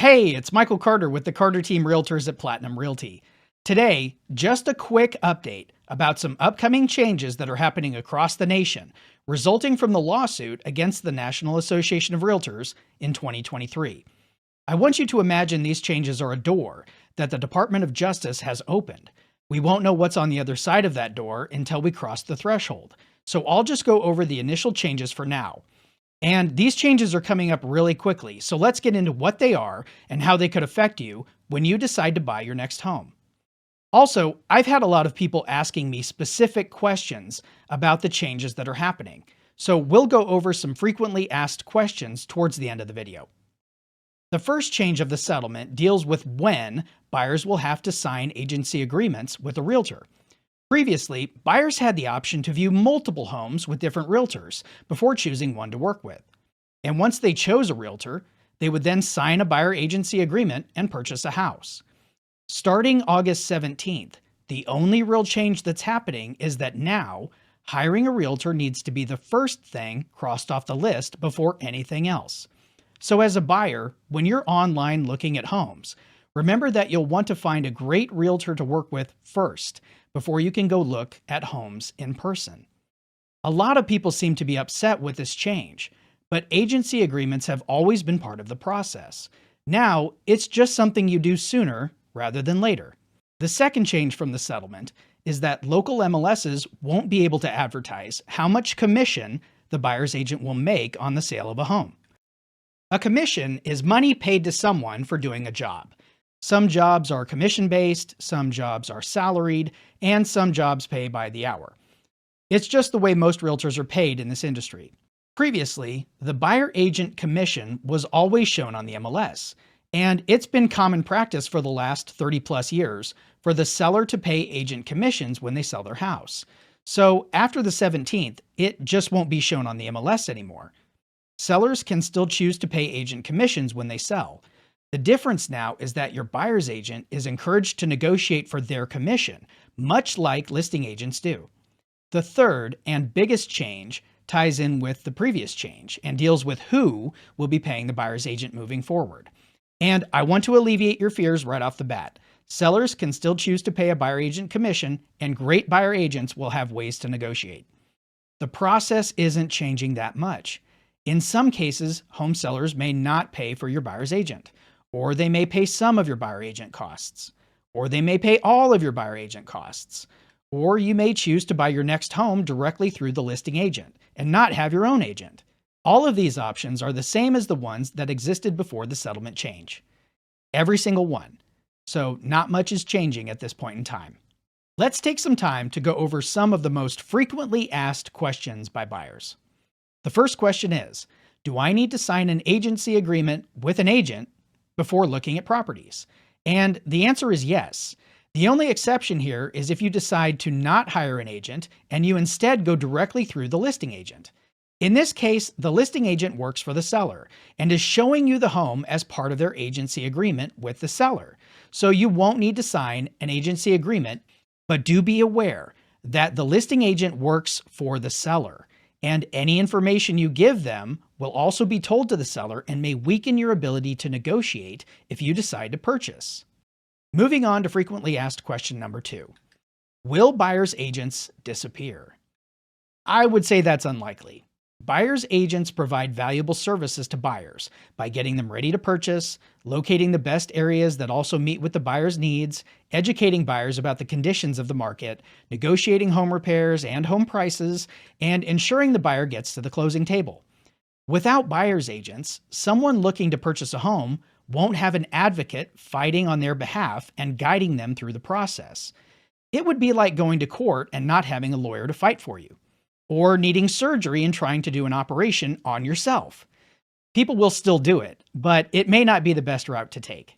Hey, it's Michael Carter with the Carter Team Realtors at Platinum Realty. Today, just a quick update about some upcoming changes that are happening across the nation, resulting from the lawsuit against the National Association of Realtors in 2023. I want you to imagine these changes are a door that the Department of Justice has opened. We won't know what's on the other side of that door until we cross the threshold. So I'll just go over the initial changes for now. And these changes are coming up really quickly, so let's get into what they are and how they could affect you when you decide to buy your next home. Also, I've had a lot of people asking me specific questions about the changes that are happening, so we'll go over some frequently asked questions towards the end of the video. The first change of the settlement deals with when buyers will have to sign agency agreements with a realtor. Previously, buyers had the option to view multiple homes with different realtors before choosing one to work with. And once they chose a realtor, they would then sign a buyer agency agreement and purchase a house. Starting August 17th, the only real change that's happening is that now, hiring a realtor needs to be the first thing crossed off the list before anything else. So as a buyer, when you're online looking at homes, remember that you'll want to find a great realtor to work with first, before you can go look at homes in person. A lot of people seem to be upset with this change, but agency agreements have always been part of the process. Now, it's just something you do sooner rather than later. The second change from the settlement is that local MLSs won't be able to advertise how much commission the buyer's agent will make on the sale of a home. A commission is money paid to someone for doing a job. Some jobs are commission-based, some jobs are salaried, and some jobs pay by the hour. It's just the way most realtors are paid in this industry. Previously, the buyer agent commission was always shown on the MLS, and it's been common practice for the last 30 plus years for the seller to pay agent commissions when they sell their house. So after the 17th, it just won't be shown on the MLS anymore. Sellers can still choose to pay agent commissions when they sell. The difference now is that your buyer's agent is encouraged to negotiate for their commission, much like listing agents do. The third and biggest change ties in with the previous change and deals with who will be paying the buyer's agent moving forward. And I want to alleviate your fears right off the bat. Sellers can still choose to pay a buyer agent commission, and great buyer agents will have ways to negotiate. The process isn't changing that much. In some cases, home sellers may not pay for your buyer's agent, or they may pay some of your buyer agent costs, or they may pay all of your buyer agent costs, or you may choose to buy your next home directly through the listing agent and not have your own agent. All of these options are the same as the ones that existed before the settlement change. Every single one. So not much is changing at this point in time. Let's take some time to go over some of the most frequently asked questions by buyers. The first question is, do I need to sign an agency agreement with an agent before looking at properties? And the answer is yes. The only exception here is if you decide to not hire an agent and you instead go directly through the listing agent. In this case, the listing agent works for the seller and is showing you the home as part of their agency agreement with the seller. So you won't need to sign an agency agreement, but do be aware that the listing agent works for the seller, and any information you give them will also be told to the seller and may weaken your ability to negotiate if you decide to purchase. Moving on to frequently asked question number 2. Will buyer's agents disappear? I would say that's unlikely. Buyer's agents provide valuable services to buyers by getting them ready to purchase, locating the best areas that also meet with the buyer's needs, educating buyers about the conditions of the market, negotiating home repairs and home prices, and ensuring the buyer gets to the closing table. Without buyer's agents, someone looking to purchase a home won't have an advocate fighting on their behalf and guiding them through the process. It would be like going to court and not having a lawyer to fight for you, or needing surgery and trying to do an operation on yourself. People will still do it, but it may not be the best route to take.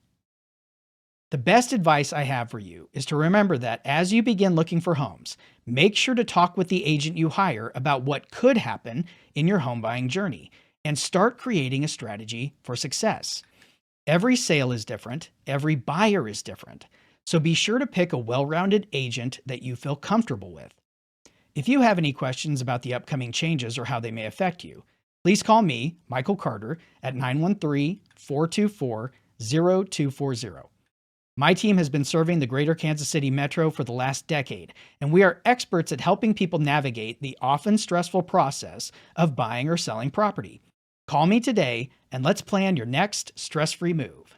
The best advice I have for you is to remember that as you begin looking for homes, make sure to talk with the agent you hire about what could happen in your home buying journey and start creating a strategy for success. Every sale is different, every buyer is different, so be sure to pick a well-rounded agent that you feel comfortable with. If you have any questions about the upcoming changes or how they may affect you, please call me, Michael Carter, at 913-424 0240. My team has been serving the greater Kansas City metro for the last decade, and we are experts at helping people navigate the often stressful process of buying or selling property. Call me today and let's plan your next stress-free move.